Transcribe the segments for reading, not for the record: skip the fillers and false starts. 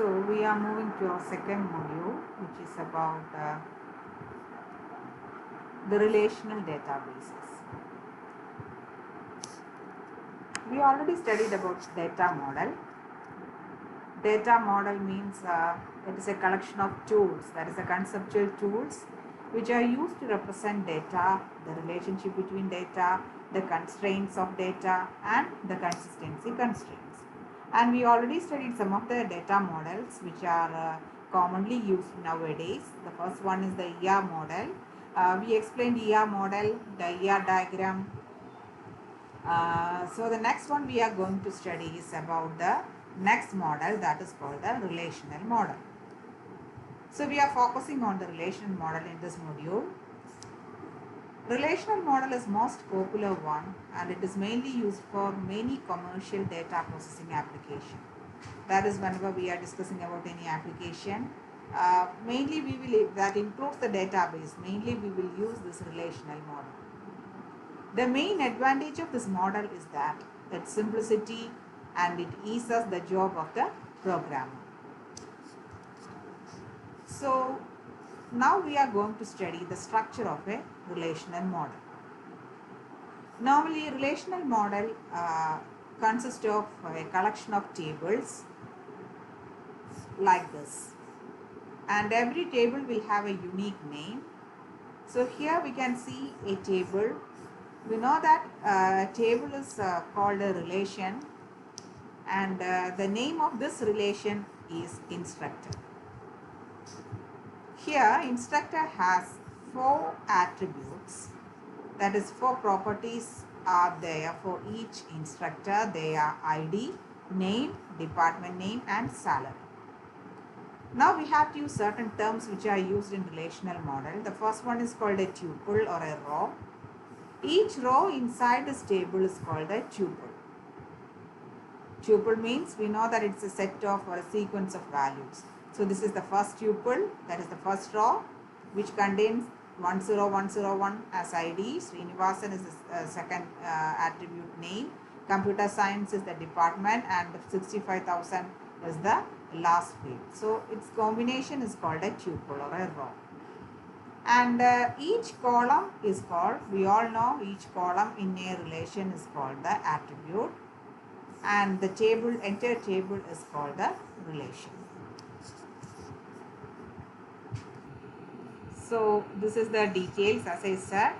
So we are moving to our second module, which is about the relational databases. We already studied about data model. Data model means it is a collection of tools, that is the conceptual tools which are used to represent data, the relationship between data, the constraints of data and the consistency constraints. And we already studied some of the data models which are commonly used nowadays. The first one is the ER model. We explained ER model, the ER diagram. So the next one we are going to study is about the next model, that is called the relational model. So we are focusing on the relational model in this module. Relational model is most popular one and it is mainly used for many commercial data processing application. That is whenever we are discussing about any application, mainly that includes the database, mainly we will use this relational model. The main advantage of this model is that its simplicity and it eases the job of the programmer. So now we are going to study the structure of a relational model. Normally, a relational model consists of a collection of tables like this, and every table will have a unique name. So here we can see a table. We know that a table is called a relation, and the name of this relation is instructor. Here instructor has 4 attributes, that is 4 properties are there for each instructor. They are ID, name, department name and salary. Now we have to use certain terms which are used in relational model. The first one is called a tuple or a row. Each row inside this table is called a tuple. Tuple means we know that it's a set of or a sequence of values. So this is the first tuple, that is the first row, which contains 10101 as ID. Srinivasan is the second attribute name. Computer science is the department and 65,000 is the last field. So its combination is called a tuple or a row. And each column is called, we all know each column in a relation is called the attribute, and the table, entire table is called the relation. So this is the details. As I said,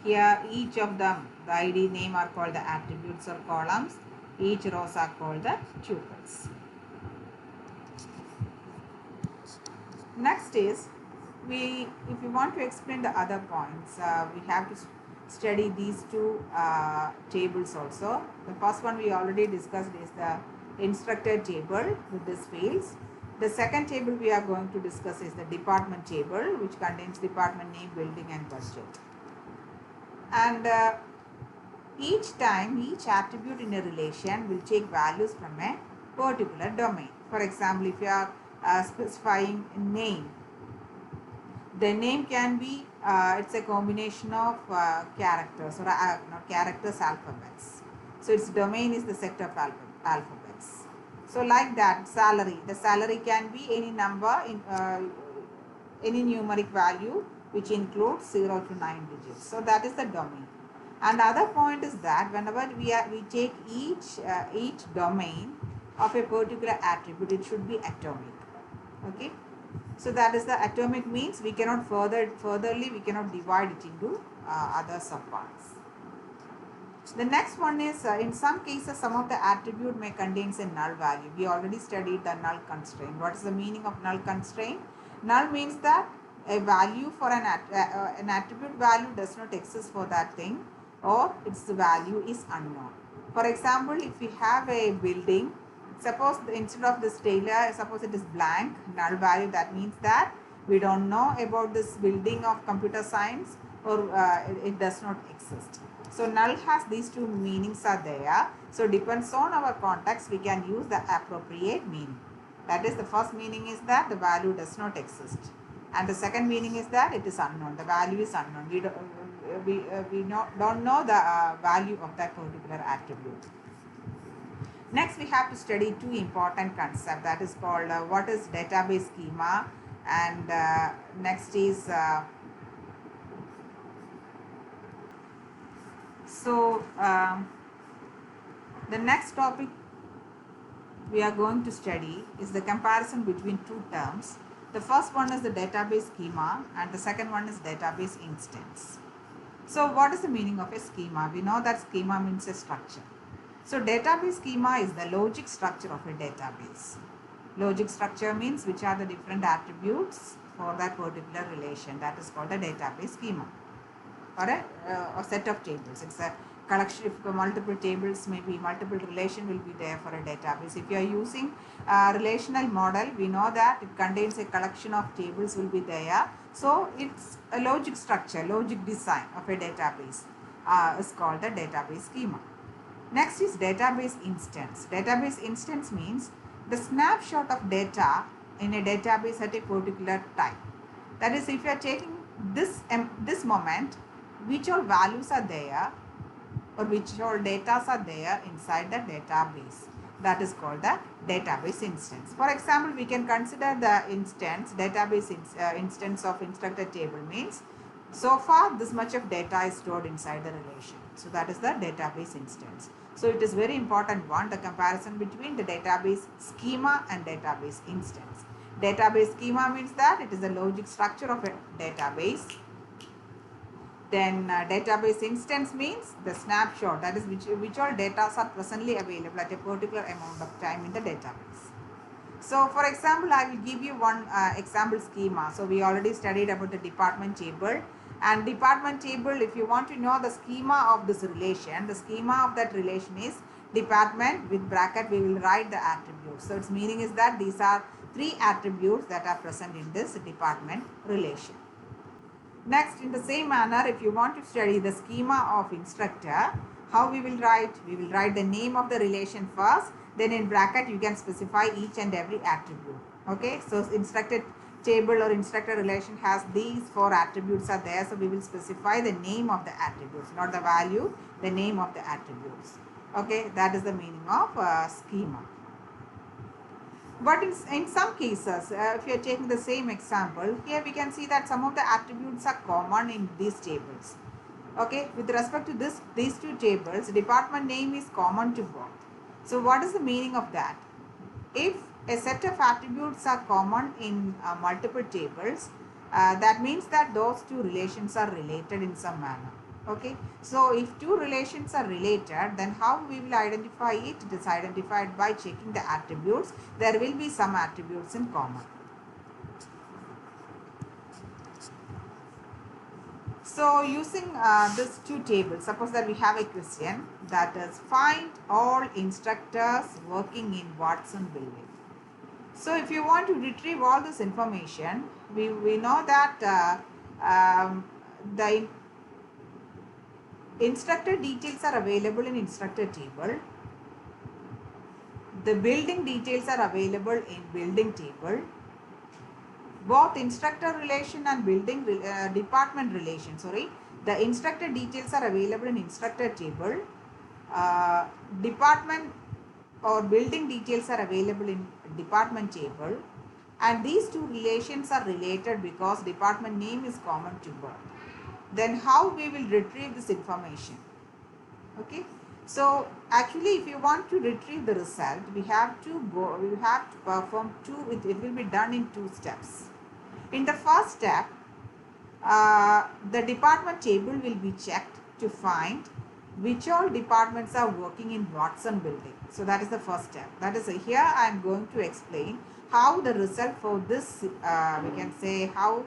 here each of them, the ID name are called the attributes or columns. Each rows are called the tuples. Next is, if we want to explain the other points, we have to study these two tables also. The first one we already discussed is the instructor table with these fields. The second table we are going to discuss is the department table, which contains department name, building and budget. And each time, each attribute in a relation will take values from a particular domain. For example, if you are specifying a name, the name can be, it's a combination of characters or not characters, alphabets. So its domain is the set of alphabets. So like that, salary, the salary can be any number in any numeric value which includes 0 to 9 digits. So that is the domain. And the other point is that whenever we take each domain of a particular attribute, it should be atomic. Okay. So that is the atomic means we cannot furtherly we cannot divide it into other subparts. The next one is in some cases some of the attribute may contains a null value. We already studied the null constraint. What is the meaning of null constraint? Null means that a value for an attribute value does not exist for that thing, or its value is unknown. For example, if we have a building, suppose instead of this Taylor, suppose it is blank, null value, that means that we don't know about this building of computer science, or it does not exist. So null has these two meanings are there. So depends on our context, we can use the appropriate meaning. That is, the first meaning is that the value does not exist, and the second meaning is that it is unknown. The value is unknown. We don't know the value of that particular attribute. Next, we have to study two important concepts, that is called what is database schema, and next is so the next topic we are going to study is the comparison between two terms. The first one is the database schema and the second one is database instance. So what is the meaning of a schema? We know that schema means a structure. So database schema is the logic structure of a database. Logic structure means which are the different attributes for that particular relation. That is called the database schema, or a set of tables. It's a collection. If multiple tables, maybe multiple relation will be there for a database. If you are using a relational model, we know that it contains a collection of tables will be there. So it's a logic structure, logic design of a database is called the database schema. Next is database instance. Database instance means the snapshot of data in a database at a particular time. That is, if you are taking this moment, which all values are there or which all data are there inside the database. That is called the database instance. For example, we can consider the instance, database instance of instructor table means so far this much of data is stored inside the relation. So that is the database instance. So it is very important one, the comparison between the database schema and database instance. Database schema means that it is the logic structure of a database. Then database instance means the snapshot, that is which all data are presently available at a particular amount of time in the database. So for example, I will give you one example schema. So we already studied about the department table, and department table, if you want to know the schema of this relation, the schema of that relation is department with bracket we will write the attributes. So its meaning is that these are three attributes that are present in this department relation. Next, in the same manner, if you want to study the schema of instructor, how we will write? We will write the name of the relation first, then in bracket you can specify each and every attribute. Okay, so instructor table or instructor relation has these four attributes are there, so we will specify the name of the attributes, not the value, the name of the attributes. Okay, that is the meaning of schema. But in some cases, if you are taking the same example, here we can see that some of the attributes are common in these tables. Okay, with respect to these two tables, department name is common to both. So what is the meaning of that? If a set of attributes are common in multiple tables, that means that those two relations are related in some manner. Okay, so if two relations are related, then how we will identify it? It is identified by checking the attributes. There will be some attributes in common. So using these two tables, suppose that we have a question that is find all instructors working in Watson building. So if you want to retrieve all this information, we know that the instructor details are available in instructor table. The building details are available in building table. Both instructor relation and building department relation, the instructor details are available in instructor table. Department or building details are available in department table, and these two relations are related because department name is common to both. Then how we will retrieve this information? Okay, so actually if you want to retrieve the result, we have to perform it will be done in two steps. In the first step, the department table will be checked to find which all departments are working in Watson building. So that is the first step. That is, here I am going to explain how the result for this, we can say how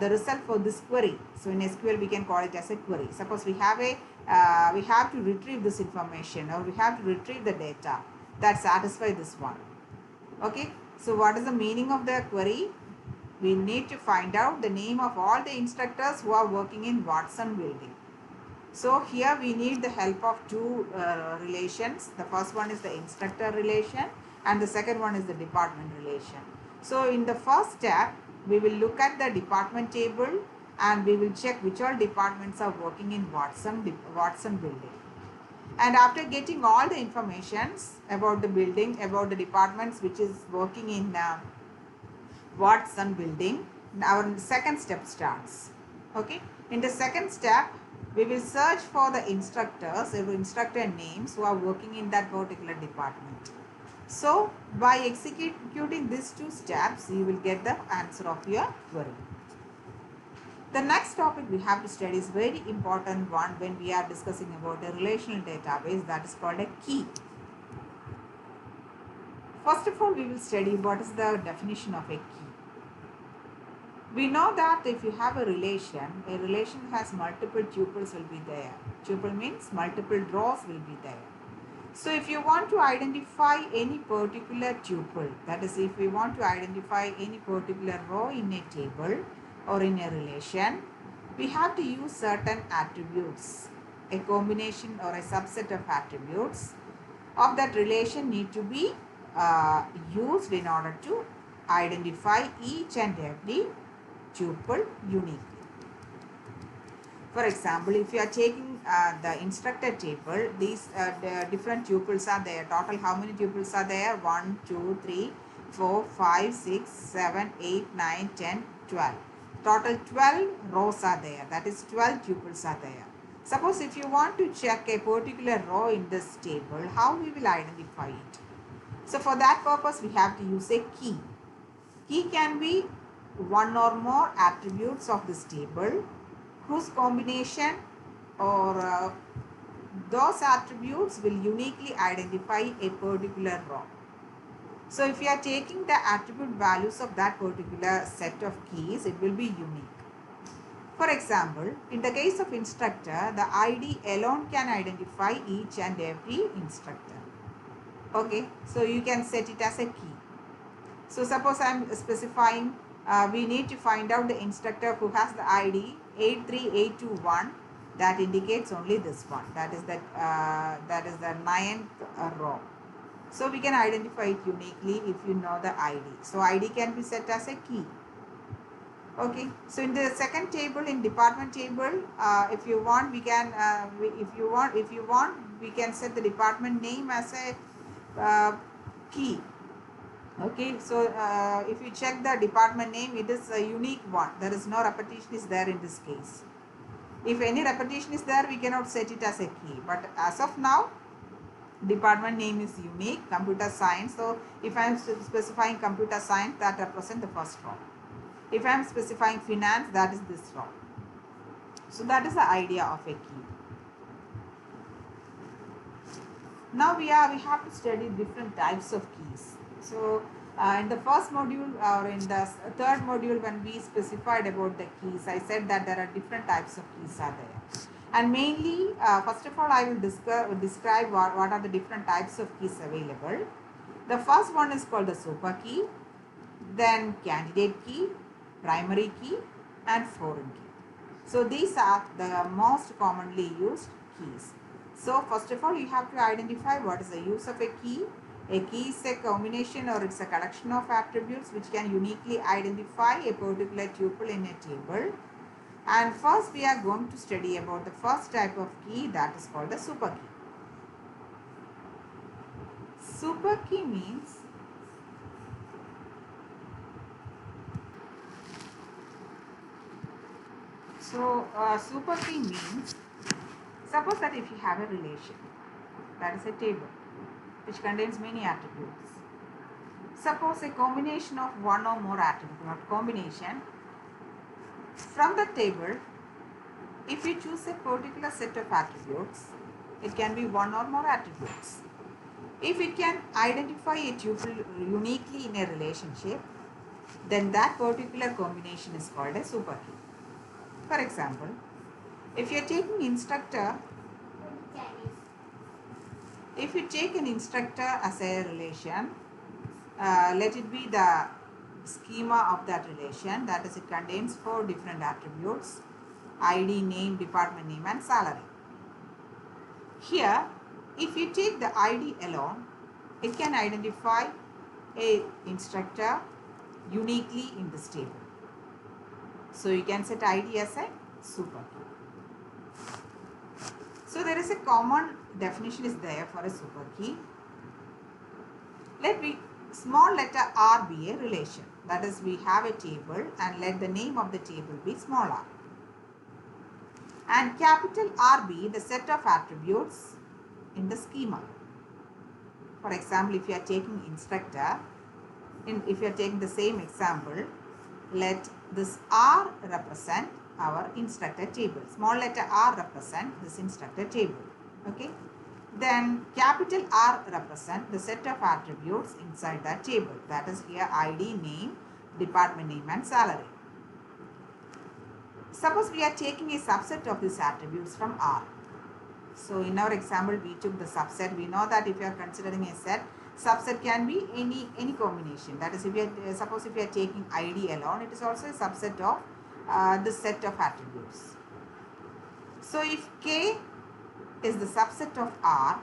the result for this query. So in SQL we can call it as a query. Suppose we have we have to retrieve this information, or we have to retrieve the data that satisfy this one. Okay, so what is the meaning of the query? We need to find out the name of all the instructors who are working in Watson building. So here we need the help of two relations. The first one is the instructor relation and the second one is the department relation. So in the first step, we will look at the department table and we will check which all departments are working in Watson building. And after getting all the informations about the building, about the departments which is working in Watson building, our second step starts. Okay. In the second step, we will search for the instructors, instructor names who are working in that particular department. So, by executing these two steps, you will get the answer of your query. The next topic we have to study is very important one when we are discussing about a relational database, that is called a key. First of all, we will study what is the definition of a key. We know that if you have a relation has multiple tuples will be there. Tuple means multiple rows will be there. So if you want to identify any particular tuple, that is if we want to identify any particular row in a table or in a relation, we have to use certain attributes. A combination or a subset of attributes of that relation need to be used in order to identify each and every tuple uniquely. For example, if you are taking the instructor table, these the different tuples are there. Total how many tuples are there? 1, 2, 3, 4, 5, 6, 7, 8, 9, 10, 12. Total 12 rows are there. That is 12 tuples are there. Suppose if you want to check a particular row in this table, how we will identify it? So for that purpose, we have to use a key. Key can be one or more attributes of this table whose combination or those attributes will uniquely identify a particular row. So if you are taking the attribute values of that particular set of keys, it will be unique. For example, in the case of instructor, the ID alone can identify each and every instructor. Okay, so you can set it as a key. So suppose I am specifying, we need to find out the instructor who has the ID 83821. That indicates only this one. That is the 9th row. So we can identify it uniquely if you know the ID. So ID can be set as a key. Okay. So in the second table, in department table, if you want, we can we can set the department name as a key. Okay, so if you check the department name, it is a unique one. There is no repetition is there in this case. If any repetition is there, we cannot set it as a key. But as of now, department name is unique, computer science. So if I am specifying computer science, that represents the first row. If I am specifying finance, that is this row. So that is the idea of a key. Now we have to study different types of keys. So in the first module or in the third module, when we specified about the keys, I said that there are different types of keys are there. And mainly, first of all, I will describe what are the different types of keys available. The first one is called the super key, then candidate key, primary key, and foreign key. So these are the most commonly used keys. So first of all, you have to identify what is the use of a key. A key is a combination or it's a collection of attributes which can uniquely identify a particular tuple in a table. And first we are going to study about the first type of key, that is called the super key. Super key means super key means, suppose that if you have a relation, that is a table which contains many attributes. Suppose a combination of one or more attributes, not combination. From the table, if you choose a particular set of attributes, it can be one or more attributes. If it can identify a tuple uniquely in a relationship, then that particular combination is called a super key. For example, if you are taking instructor, if you take an instructor as a relation, let it be the schema of that relation, that is, it contains 4 different attributes: ID, name, department name, and salary. Here, if you take the ID alone, it can identify a instructor uniquely in this table. So you can set ID as a super key. So there is a common definition is there for a super key. Let small letter r be a relation. That is, we have a table and let the name of the table be small r. And capital R be the set of attributes in the schema. For example, if you are taking instructor, if you are taking the same example, let this R represent our instructor table. Small letter R represent this instructor table. Okay. Then capital R represent the set of attributes inside that table. That is here ID, name, department name and salary. Suppose we are taking a subset of these attributes from R. So in our example, we took the subset. We know that if you are considering a set, subset can be any combination. That is, if you are, suppose if you are taking ID alone, it is also a subset of the set of attributes. So if K is the subset of R,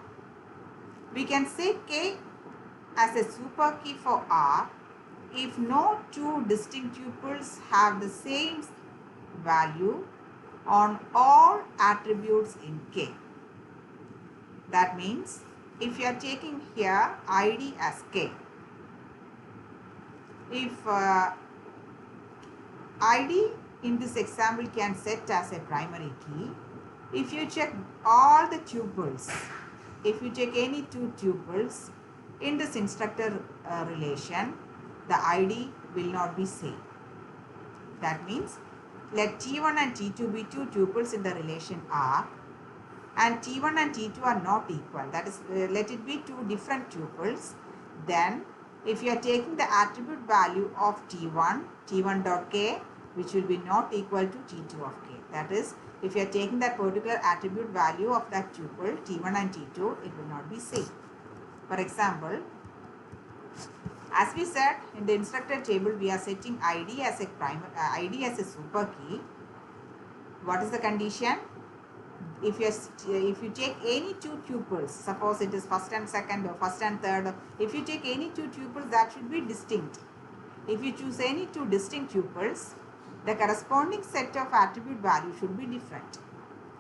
we can say K as a super key for R if no two distinct tuples have the same value on all attributes in K. That means if you are taking here ID as K, if ID in this example can set as a primary key, if you check all the tuples, if you check any two tuples in this instructor relation, the ID will not be same. That means let T1 and T2 be two tuples in the relation R, and T1 and T2 are not equal. That is, let it be two different tuples. Then if you are taking the attribute value of T1, T1 dot K, which will be not equal to T2 of K. That is, if you are taking that particular attribute value of that tuple, T1 and T2, it will not be same. For example, as we said in the instructor table, we are setting ID as a ID as a super key. What is the condition? If you take any two tuples, suppose it is first and second or first and third, if you take any two tuples, that should be distinct. If you choose any two distinct tuples, the corresponding set of attribute value should be different.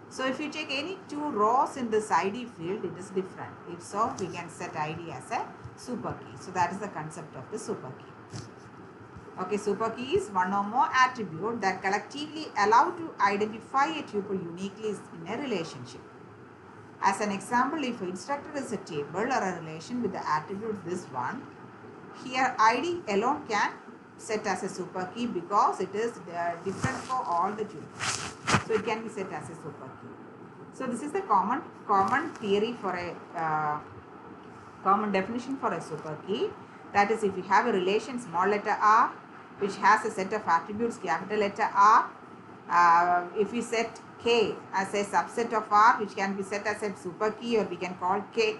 So if you take any two rows in this ID field, it is different. If so, we can set ID as a super key. So that is the concept of the super key. Okay, super key is one or more attribute that collectively allow to identify a tuple uniquely in a relationship. As an example, if instructor is a table or a relation with the attribute this one, here ID alone can set as a super key because it is different for all the tuples. So it can be set as a super key. So this is the common theory for a common definition for a super key. That is, if you have a relation small letter R which has a set of attributes capital letter R, if we set K as a subset of R, which can be set as a super key, or we can call K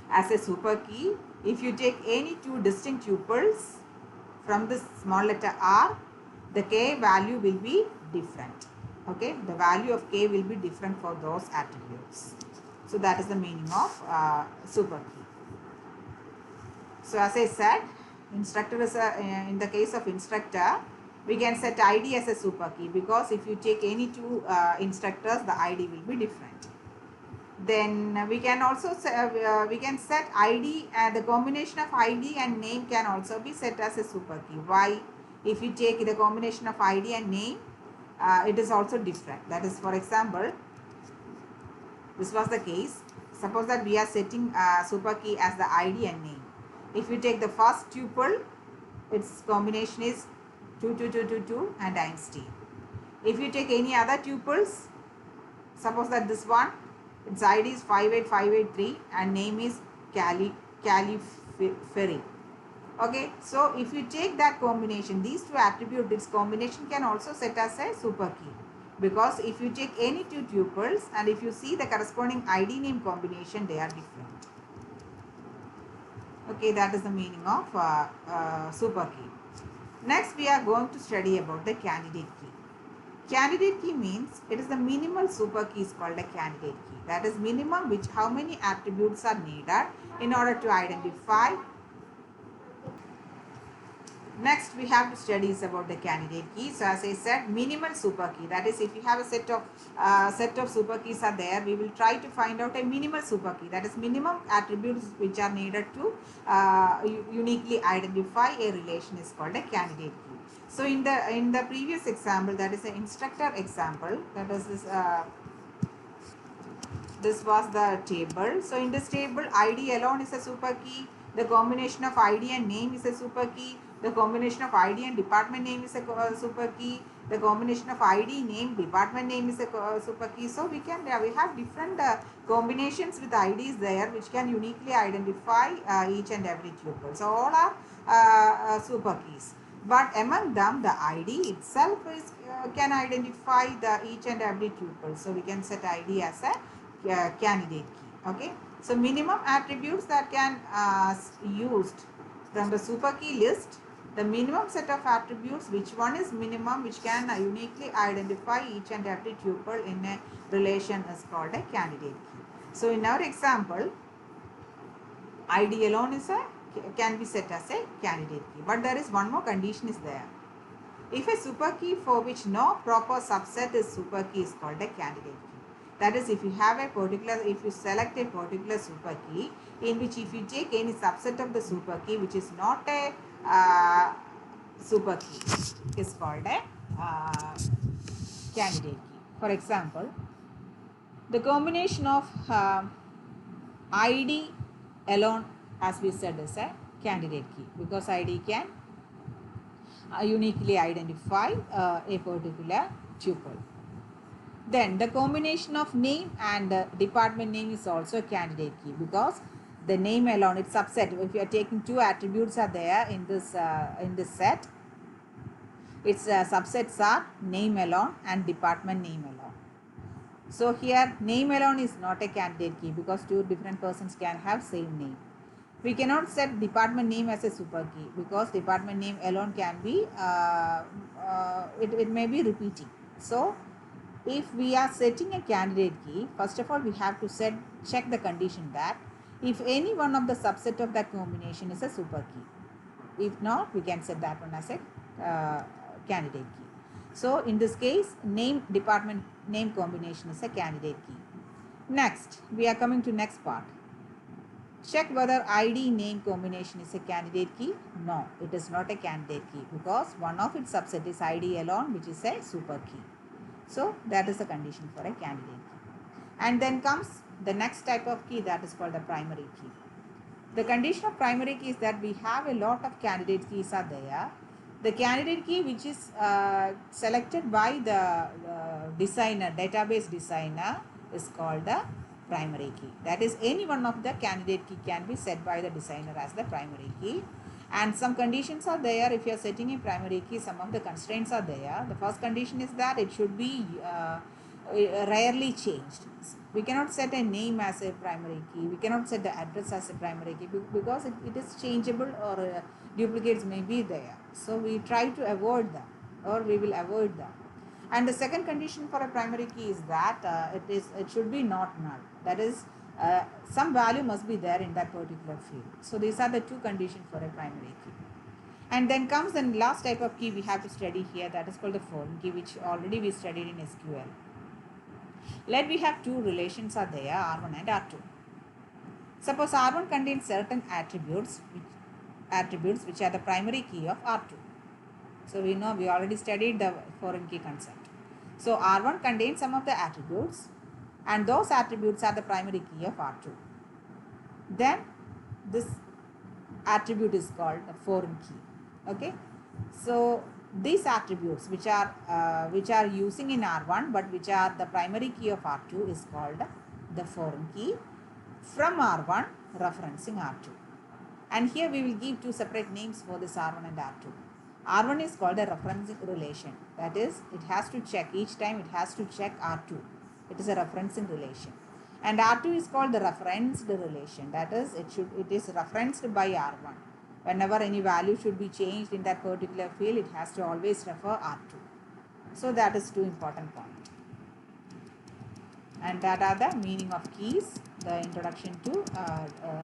as a super key. If you take any two distinct tuples from this small letter R, the K value will be different. Okay, the value of K will be different for those attributes. So that is the meaning of super key. So as I said, instructor is in the case of instructor, we can set ID as a super key because if you take any two instructors, the ID will be different. Then we can also we can set ID, the combination of ID and name can also be set as a super key. Why? If you take the combination of ID and name, it is also different. That is, for example, this was the case. Suppose that we are setting super key as the ID and name. If you take the first tuple, its combination is 2, 2, 2, 2, 2 and Einstein. If you take any other tuples, suppose that this one, its ID is 58583 and name is Califeri. Okay, so if you take that combination, these two attributes, its combination can also set as a super key. Because if you take any two tuples and if you see the corresponding ID name combination, they are different. Okay, that is the meaning of super key. Next, we are going to study about the candidate key. Candidate key means it is the minimal super key is called a candidate key. That is minimum which how many attributes are needed in order to identify Next, we have to study is about the candidate key. So, as I said, minimal super key. That is, if you have a set of super keys are there, we will try to find out a minimal super key. That is, minimum attributes which are needed to uniquely identify a relation is called a candidate key. So, in the previous example, that is an instructor example. That is this was the table. So in this table, ID alone is a super key. The combination of ID and name is a super key. The combination of ID and department name is a super key. The combination of ID, name, department name is a super key. So we have different combinations with IDs there, which can uniquely identify each and every tuple. So all are super keys. But among them, the ID itself is can identify the each and every tuple. So we can set ID as a candidate key. Okay, so minimum attributes that can used from the super key list, the minimum set of attributes, which one is minimum, which can uniquely identify each and every tuple in a relation is called a candidate key. So in our example, ID alone is can be set as a candidate key, but there is one more condition is there. If a super key for which no proper subset is super key is called a candidate key. That is, if you have a particular, if you select a particular super key in which if you take any subset of the super key which is not a super key is called a candidate key. For example, the combination of ID alone, as we said, is a candidate key because ID can uniquely identify a particular tuple. Then the combination of name and department name is also a candidate key because the name alone, it's subset. If you are taking two attributes are there in this set, its subsets are name alone and department name alone. So here name alone is not a candidate key because two different persons can have same name. We cannot set department name as a super key because department name alone can be it may be repeating. So if we are setting a candidate key, first of all we have to check the condition that if any one of the subset of that combination is a super key. If not, we can set that one as a candidate key. So in this case, name department name combination is a candidate key. Next, we are coming to next part. Check whether ID name combination is a candidate key. No, it is not a candidate key because one of its subset is ID alone, which is a super key. So that is a condition for a candidate key. And then comes the next type of key, that is called the primary key. The condition of primary key is that we have a lot of candidate keys are there. The candidate key which is selected by the designer, database designer, is called the primary key. That is, any one of the candidate key can be set by the designer as the primary key. And some conditions are there. If you are setting a primary key, some of the constraints are there. The first condition is that it should be rarely changed. We cannot set a name as a primary key. We cannot set the address as a primary key because it is changeable or duplicates may be there. So we try to avoid them, or we will avoid them. And the second condition for a primary key is that it should be not null. That is, some value must be there in that particular field. So these are the two conditions for a primary key. And then comes the last type of key we have to study here, that is called the foreign key, which already we studied in SQL. Let we have two relations are there, R1 and R2. Suppose R1 contains certain attributes which are the primary key of R2. So we know we already studied the foreign key concept. So R1 contains some of the attributes and those attributes are the primary key of R2. Then this attribute is called the foreign key. Okay. So these attributes which are using in R1 but which are the primary key of R2 is called the foreign key from R1 referencing R2. And here we will give two separate names for this R1 and R2. R1 is called a referencing relation. That is, it has to check each time it has to check R2. It is a referencing relation. And R2 is called the referenced relation. That is, it is referenced by R1. Whenever any value should be changed in that particular field, it has to always refer R2. So that is two important points. And that are the meaning of keys, the introduction to